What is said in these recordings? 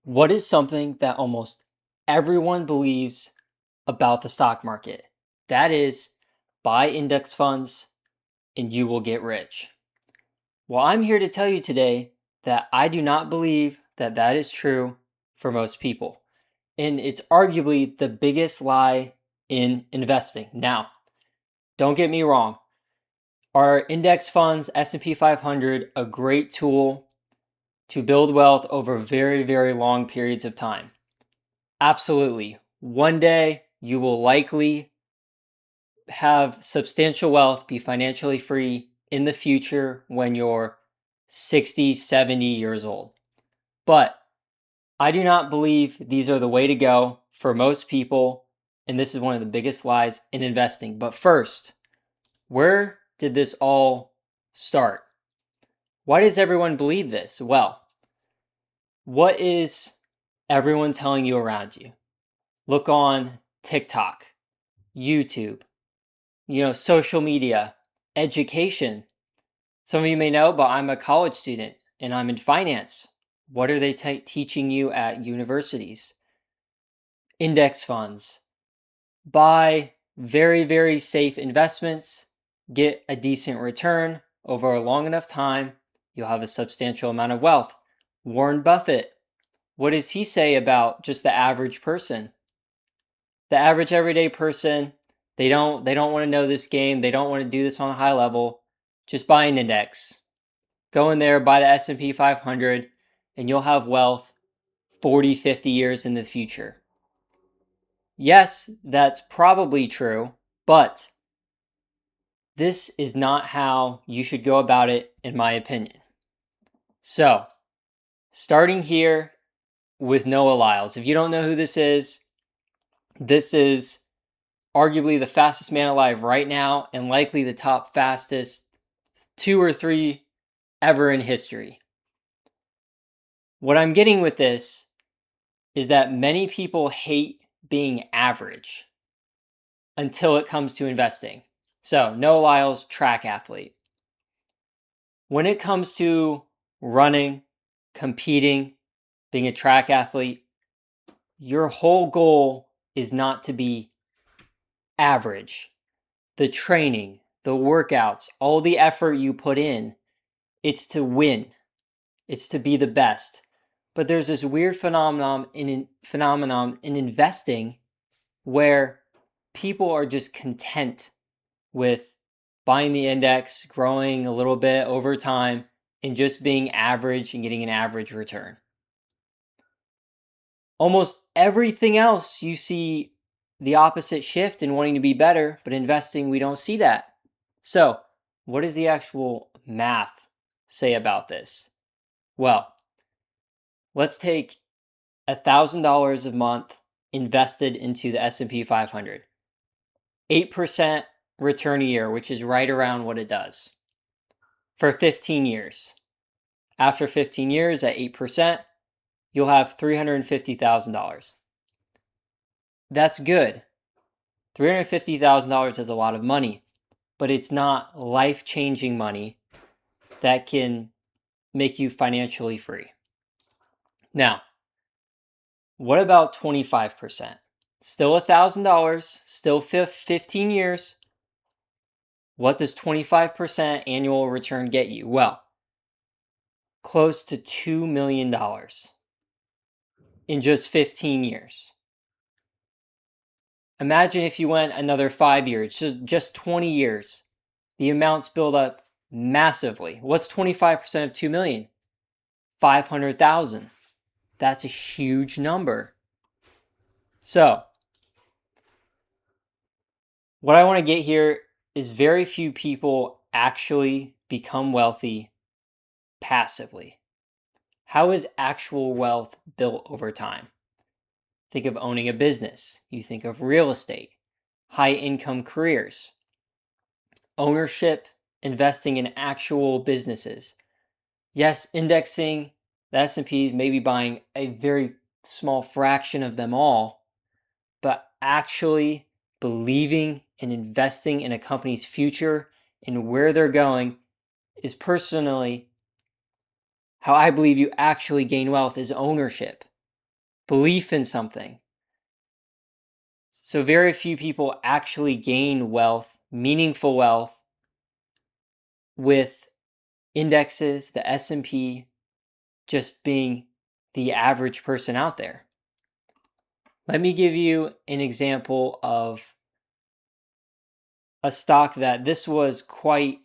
What is something that almost everyone believes about the stock market? That is, buy index funds and you will get rich. Well, I'm here to tell you today that I do not believe that that is true for most people. And it's arguably the biggest lie in investing. Now, don't get me wrong. Are index funds, S&P 500, a great tool to build wealth over very, very long periods of time? Absolutely. One day you will likely have substantial wealth, be financially free in the future when you're 60, 70 years old. But I do not believe these are the way to go for most people. And this is one of the biggest lies in investing. But first, where did this all start? Why does everyone believe this? Well, what is everyone telling you around you? Look on TikTok, YouTube, social media, education. Some of you may know, but I'm a college student and I'm in finance. What are they teaching you at universities? Index funds. Buy very, very safe investments, get a decent return over a long enough time, you'll have a substantial amount of wealth. Warren Buffett, what does he say about just the average person? The average everyday person, they don't want to know this game. They don't want to do this on a high level. Just buy an index. Go in there, buy the S&P 500, and you'll have wealth 40, 50 years in the future. Yes, that's probably true, but this is not how you should go about it, in my opinion. So, starting here with Noah Lyles. If you don't know who this is arguably the fastest man alive right now and likely the top fastest 2 or 3 ever in history. What I'm getting with this is that many people hate being average until it comes to investing. So, Noah Lyles, track athlete. When it comes to running, competing, being a track athlete, your whole goal is not to be average. The training, the workouts, all the effort you put in, it's to win. It's to be the best. But there's this weird phenomenon in investing where people are just content with buying the index, growing a little bit over time, and just being average and getting an average return. Almost everything else you see the opposite shift in wanting to be better, but investing, we don't see that. So, what does the actual math say about this? Well, let's take $1,000 a month invested into the S&P 500. 8% return a year, which is right around what it does for 15 years. After 15 years at 8%, you'll have $350,000. That's good. $350,000 is a lot of money, but it's not life-changing money that can make you financially free. Now, what about 25%? Still $1,000, still 15 years. What does 25% annual return get you? Well, close to $2 million in just 15 years. Imagine if you went another 5 years, just 20 years. The amounts build up massively. What's 25% of 2 million? 500,000. That's a huge number. So, what I want to get here is very few people actually become wealthy passively. How is actual wealth built over time? Think of owning a business. You think of real estate, high income careers, ownership, investing in actual businesses. Yes, indexing the S&Ps, maybe buying a very small fraction of them all, but actually believing and investing in a company's future and where they're going is personally how I believe you actually gain wealth is ownership. belief in something. So very few people actually gain wealth, meaningful wealth, with indexes, the S&P, just being the average person out there. Let me give you an example of a stock that this was quite,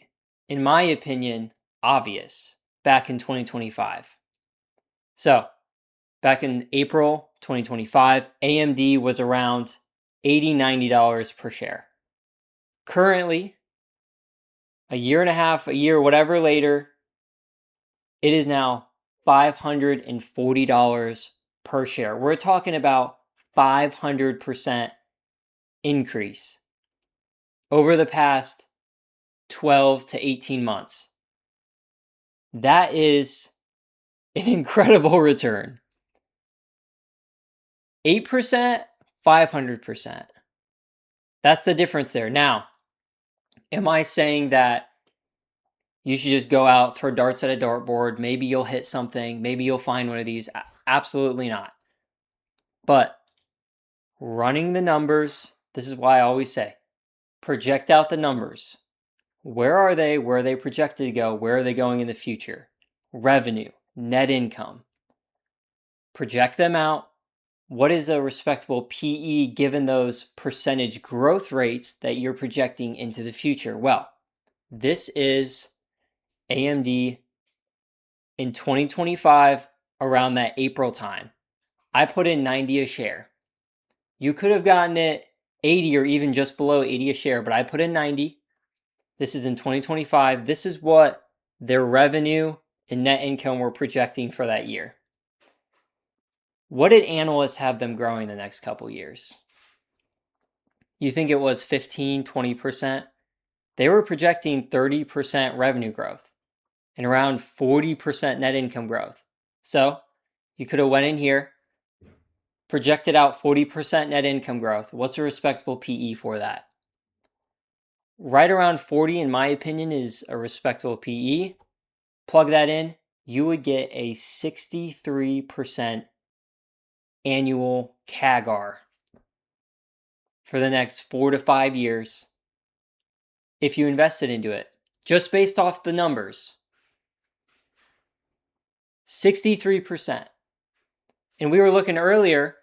in my opinion, obvious back in 2025. So, back in April 2025, AMD was around $80, $90 per share. Currently, a year and a half, a year, whatever later, it is now $540 per share. We're talking about 500% increase over the past 12 to 18 months. That is an incredible return. 8%, 500%. That's the difference there. Now, am I saying that you should just go out, throw darts at a dartboard? Maybe you'll hit something. Maybe you'll find one of these. Absolutely not. But running the numbers, this is why I always say, project out the numbers. Where are they? Where are they projected to go? Where are they going in the future? Revenue, net income. Project them out. What is a respectable PE given those percentage growth rates that you're projecting into the future? Well, this is AMD in 2025 around that April time. I put in 90 a share. You could have gotten it 80 or even just below 80 a share, but I put in 90. This is in 2025. This is what their revenue and net income were projecting for that year. What did analysts have them growing the next couple years? You think it was 15, 20%? They were projecting 30% revenue growth and around 40% net income growth. So you could have went in here, projected out 40% net income growth. What's a respectable PE for that? Right around 40, in my opinion, is a respectable PE. Plug that in, you would get a 63% annual CAGR for the next 4 to 5 years if you invested into it, just based off the numbers. 63%. And we were looking earlier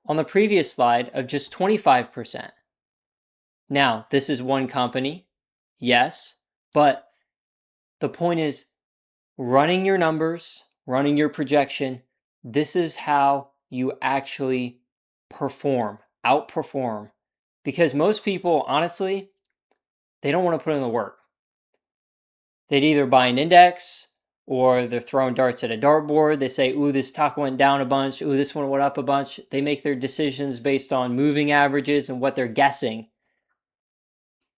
on the previous slide of just 25%. Now, this is one company, yes, but the point is running your numbers, running your projection. This is how you actually outperform. Because most people, honestly, they don't want to put in the work. They'd either buy an index or they're throwing darts at a dartboard. They say, ooh, this stock went down a bunch. Ooh, this one went up a bunch. They make their decisions based on moving averages and what they're guessing.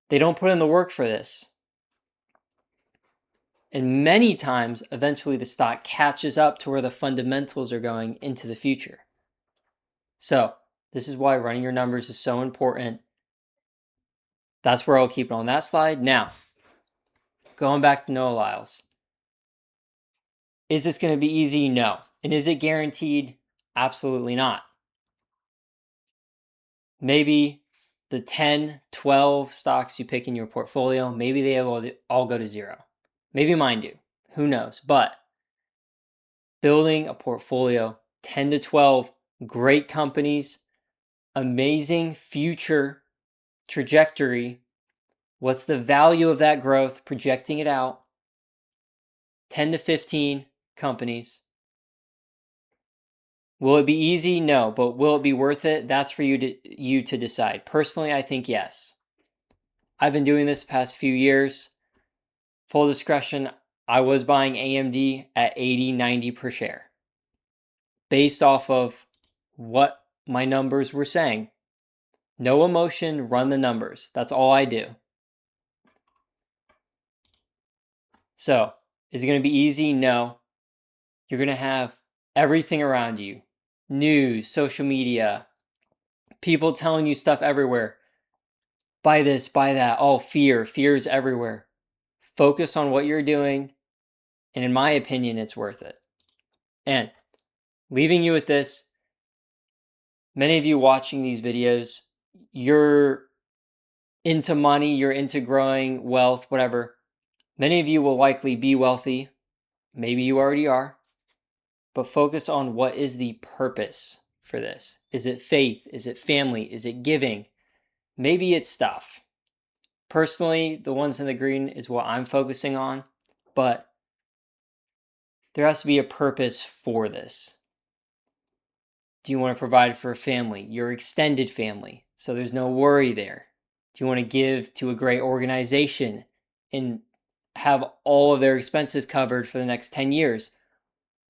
They don't put in the work for this. And many times, eventually the stock catches up to where the fundamentals are going into the future. So this is why running your numbers is so important. That's where I'll keep it on that slide. Now, going back to Noah Lyles. Is this going to be easy? No. And is it guaranteed? Absolutely not. Maybe the 10, 12 stocks you pick in your portfolio, maybe they all go to zero. Maybe mine do. Who knows? But building a portfolio, 10 to 12 great companies, amazing future trajectory. What's the value of that growth? Projecting it out. 10 to 15 companies. Will it be easy? No, but will it be worth it? That's for you to decide. Personally, I think yes. I've been doing this the past few years. Full discretion, I was buying AMD at 80, 90 per share based off of what my numbers were saying. No emotion, run the numbers. That's all I do. So, is it going to be easy? No. You're going to have everything around you. News, social media, people telling you stuff everywhere. Buy this, buy that. Oh, fear. Fear is everywhere. Focus on what you're doing. And in my opinion, it's worth it. And leaving you with this, Many of you watching these videos, you're into money, you're into growing wealth, whatever. Many of you will likely be wealthy. Maybe you already are. But focus on what is the purpose for this. Is it faith? Is it family? Is it giving? Maybe it's stuff. Personally, the ones in the green is what I'm focusing on, but there has to be a purpose for this. Do you want to provide for a family, your extended family, so there's no worry there? Do you want to give to a great organization and have all of their expenses covered for the next 10 years?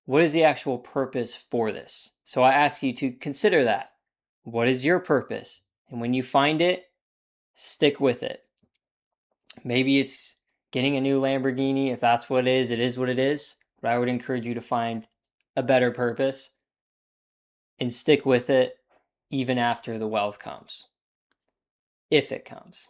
What is the actual purpose for this? So I ask you to consider that. What is your purpose? And when you find it, stick with it. Maybe it's getting a new Lamborghini. If that's what it is what it is. But I would encourage you to find a better purpose and stick with it even after the wealth comes, if it comes.